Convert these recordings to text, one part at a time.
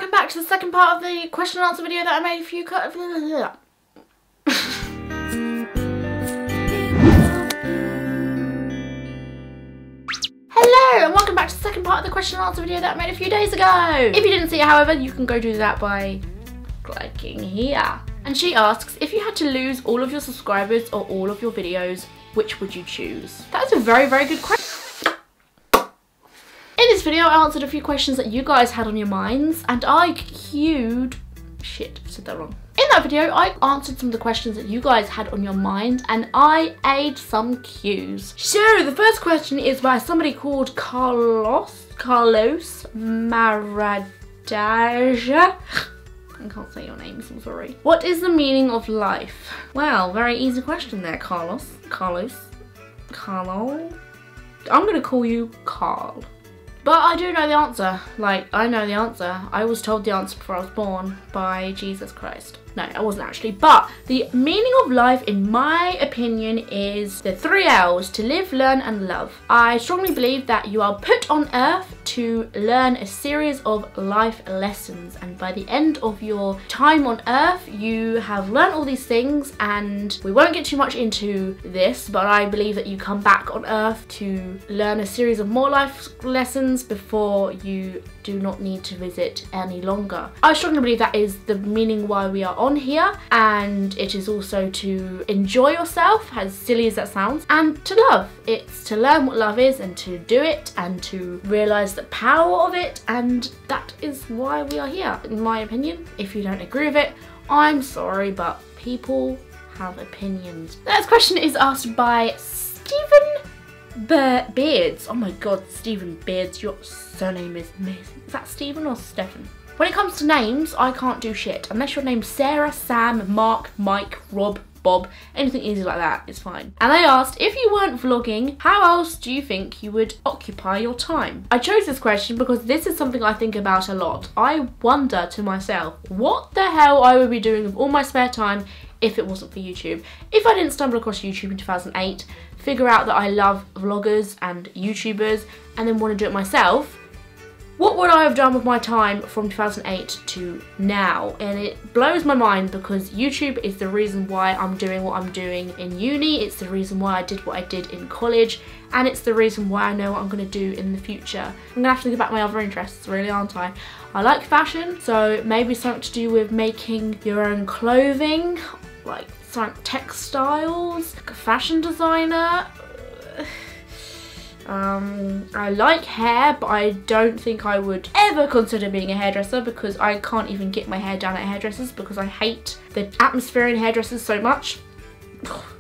welcome back to the second part of the question and answer video that I made a few Hello and welcome back to the second part of the question and answer video that I made a few days ago. If you didn't see it, however, you can go do that by clicking here. And she asks, if you had to lose all of your subscribers or all of your videos, which would you choose? That's a very, very good question. In this video, I answered a few questions that you guys had on your minds, and I queued... Shit, I said that wrong. In that video, I answered some of the questions that you guys had on your mind, and I ate some cues. So, the first question is by somebody called Carlos Maradaja. I can't say your names, I'm sorry. What is the meaning of life? Well, very easy question there, Carlos. Carlo. I'm gonna call you Carl. But I do know the answer. Like, I know the answer. I was told the answer before I was born by Jesus Christ. No, I wasn't actually. But the meaning of life, in my opinion, is the 3 L's: to live, learn and love. I strongly believe that you are put on earth to learn a series of life lessons, and by the end of your time on earth you have learned all these things, and we won't get too much into this, but I believe that you come back on earth to learn a series of more life lessons before you do not need to visit any longer. I strongly believe that is the meaning why we are on here, and it is also to enjoy yourself, as silly as that sounds, and to love. It's to learn what love is and to do it and to realise the power of it, and that is why we are here, in my opinion. If you don't agree with it, I'm sorry, but people have opinions. The next question is asked by Stephen Beards. Oh my god, Stephen Beards, your surname is amazing. Is that Stephen or Stephen? When it comes to names, I can't do shit. Unless your name's Sarah, Sam, Mark, Mike, Rob, Bob, anything easy like that is fine. And they asked, if you weren't vlogging, how else do you think you would occupy your time? I chose this question because this is something I think about a lot. I wonder to myself, what the hell I would be doing with all my spare time if it wasn't for YouTube. If I didn't stumble across YouTube in 2008, figure out that I love vloggers and YouTubers, and then want to do it myself, what would I have done with my time from 2008 to now? And it blows my mind because YouTube is the reason why I'm doing what I'm doing in uni, it's the reason why I did what I did in college, and it's the reason why I know what I'm going to do in the future. I'm going to have to think about my other interests, really, aren't I? I like fashion, so maybe something to do with making your own clothing, like some textiles, like a fashion designer. I like hair, but I don't think I would ever consider being a hairdresser because I can't even get my hair done at hairdressers because I hate the atmosphere in hairdressers so much.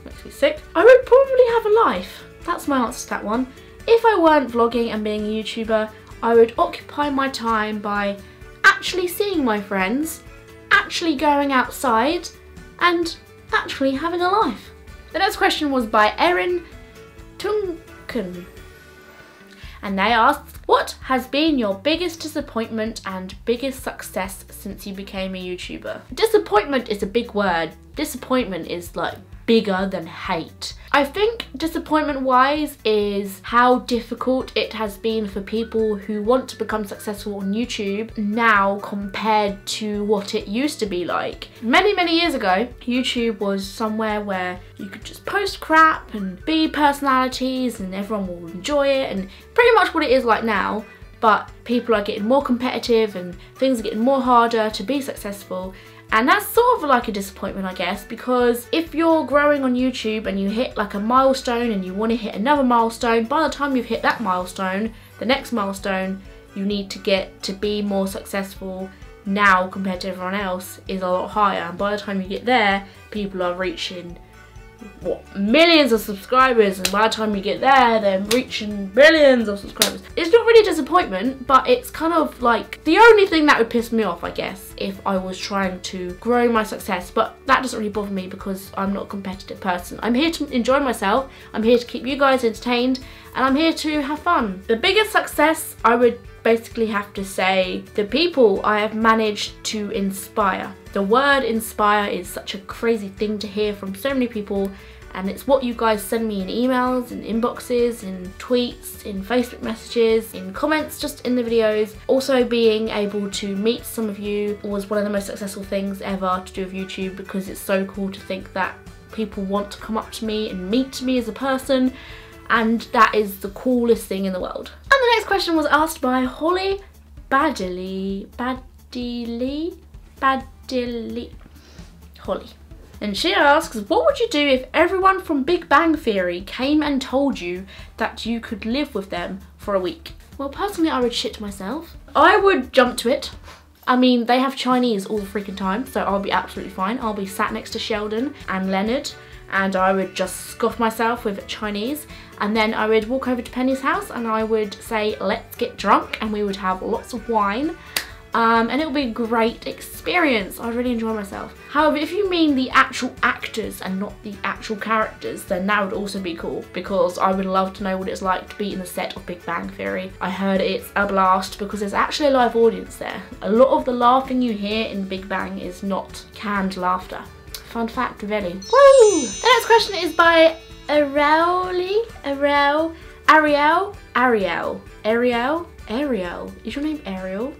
Makes me sick. I would probably have a life. That's my answer to that one. If I weren't vlogging and being a YouTuber, I would occupy my time by actually seeing my friends, actually going outside, and actually having a life. The next question was by Erin Tunken. And they asked, what has been your biggest disappointment and biggest success since you became a YouTuber? Disappointment is a big word. Disappointment is like bigger than hate. I think disappointment wise is how difficult it has been for people who want to become successful on YouTube now compared to what it used to be like. Many years ago, YouTube was somewhere where you could just post crap and be personalities and everyone will enjoy it, and pretty much what it is like now, but people are getting more competitive and things are getting more harder to be successful. And that's sort of like a disappointment, I guess, because if you're growing on YouTube and you hit like a milestone and you want to hit another milestone, by the time you've hit that milestone, the next milestone you need to get to be more successful now compared to everyone else is a lot higher. And by the time you get there, people are reaching, what, millions of subscribers, and by the time you get there, they're reaching billions of subscribers. It's not really a disappointment, but it's kind of like the only thing that would piss me off, I guess, if I was trying to grow my success. But that doesn't really bother me because I'm not a competitive person. I'm here to enjoy myself, I'm here to keep you guys entertained, and I'm here to have fun. The biggest success, I would basically have to say, the people I have managed to inspire. The word inspire is such a crazy thing to hear from so many people, and it's what you guys send me in emails, in inboxes, in tweets, in Facebook messages, in comments just in the videos. Also being able to meet some of you was one of the most successful things ever to do with YouTube, because it's so cool to think that people want to come up to me and meet me as a person, and that is the coolest thing in the world. And the next question was asked by Holly Baddeley, Holly. And she asks, what would you do if everyone from Big Bang Theory came and told you that you could live with them for a week? Well, personally, I would shit myself. I would jump to it. I mean, they have Chinese all the freaking time, so I'll be absolutely fine. I'll be sat next to Sheldon and Leonard, and I would just scoff myself with Chinese, and then I would walk over to Penny's house and I would say, let's get drunk, and we would have lots of wine. And it would be a great experience. I'd really enjoy myself. However, if you mean the actual actors and not the actual characters, then that would also be cool, because I would love to know what it's like to be in the set of Big Bang Theory. I heard it's a blast because there's actually a live audience there. A lot of the laughing you hear in Big Bang is not canned laughter. Fun fact, really. Woo! The next question is by Ariel. Is your name Ariel?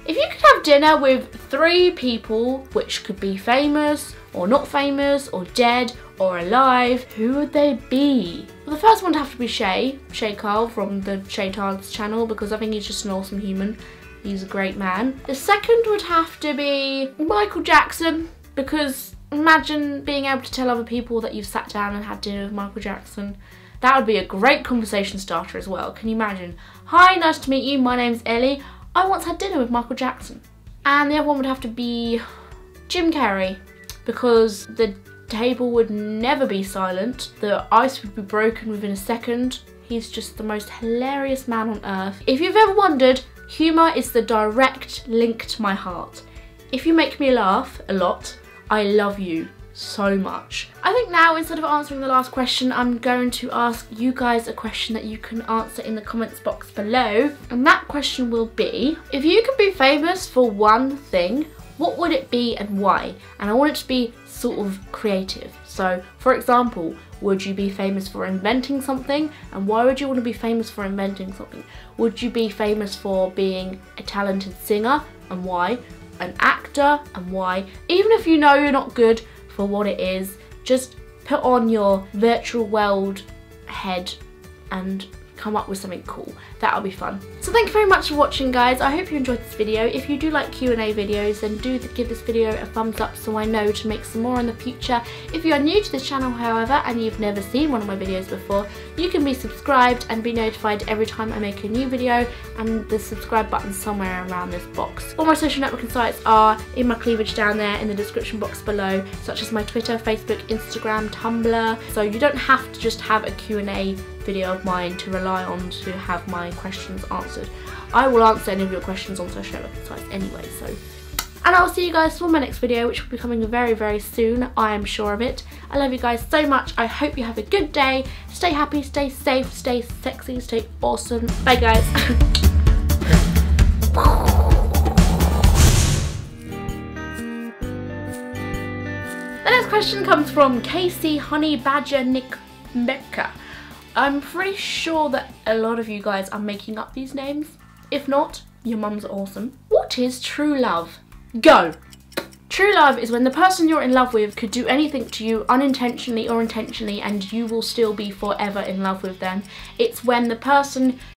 If you could have dinner with 3 people, which could be famous or not famous or dead or alive, who would they be? Well, the first one would have to be Shay Carl from the Shay Tards channel, because I think he's just an awesome human. He's a great man. The second would have to be Michael Jackson, because imagine being able to tell other people that you've sat down and had dinner with Michael Jackson. That would be a great conversation starter as well. Can you imagine? Hi, nice to meet you. My name's Ellie. I once had dinner with Michael Jackson. And the other one would have to be Jim Carrey, because the table would never be silent. The ice would be broken within a second. He's just the most hilarious man on earth. If you've ever wondered, humour is the direct link to my heart. If you make me laugh a lot, I love you so much. I think now, instead of answering the last question, I'm going to ask you guys a question that you can answer in the comments box below. And that question will be, if you could be famous for one thing, what would it be and why? And I want it to be sort of creative. So, for example, would you be famous for inventing something? And why would you want to be famous for inventing something? Would you be famous for being a talented singer? And why? An actor? And why? Even if you know you're not good for what it is, just put on your virtual world head and come up with something cool. That'll be fun. So thank you very much for watching, guys. I hope you enjoyed this video. If you do like Q&A videos, then do give this video a thumbs up so I know to make some more in the future. If you are new to this channel, however, and you've never seen one of my videos before, you can be subscribed and be notified every time I make a new video, and the subscribe button somewhere around this box. All my social networking sites are in my cleavage down there in the description box below, such as my Twitter, Facebook, Instagram, Tumblr, so you don't have to just have a Q&A video of mine to rely on to have my questions answered. I will answer any of your questions on social networking sites anyway, so. And I'll see you guys for my next video, which will be coming very, very soon. I am sure of it. I love you guys so much. I hope you have a good day. Stay happy, stay safe, stay sexy, stay awesome. Bye, guys. The next question comes from Casey Honey Badger Nick Mecca. I'm pretty sure that a lot of you guys are making up these names. If not, your mum's awesome. What is true love? Go! True love is when the person you're in love with could do anything to you unintentionally or intentionally and you will still be forever in love with them. It's when the person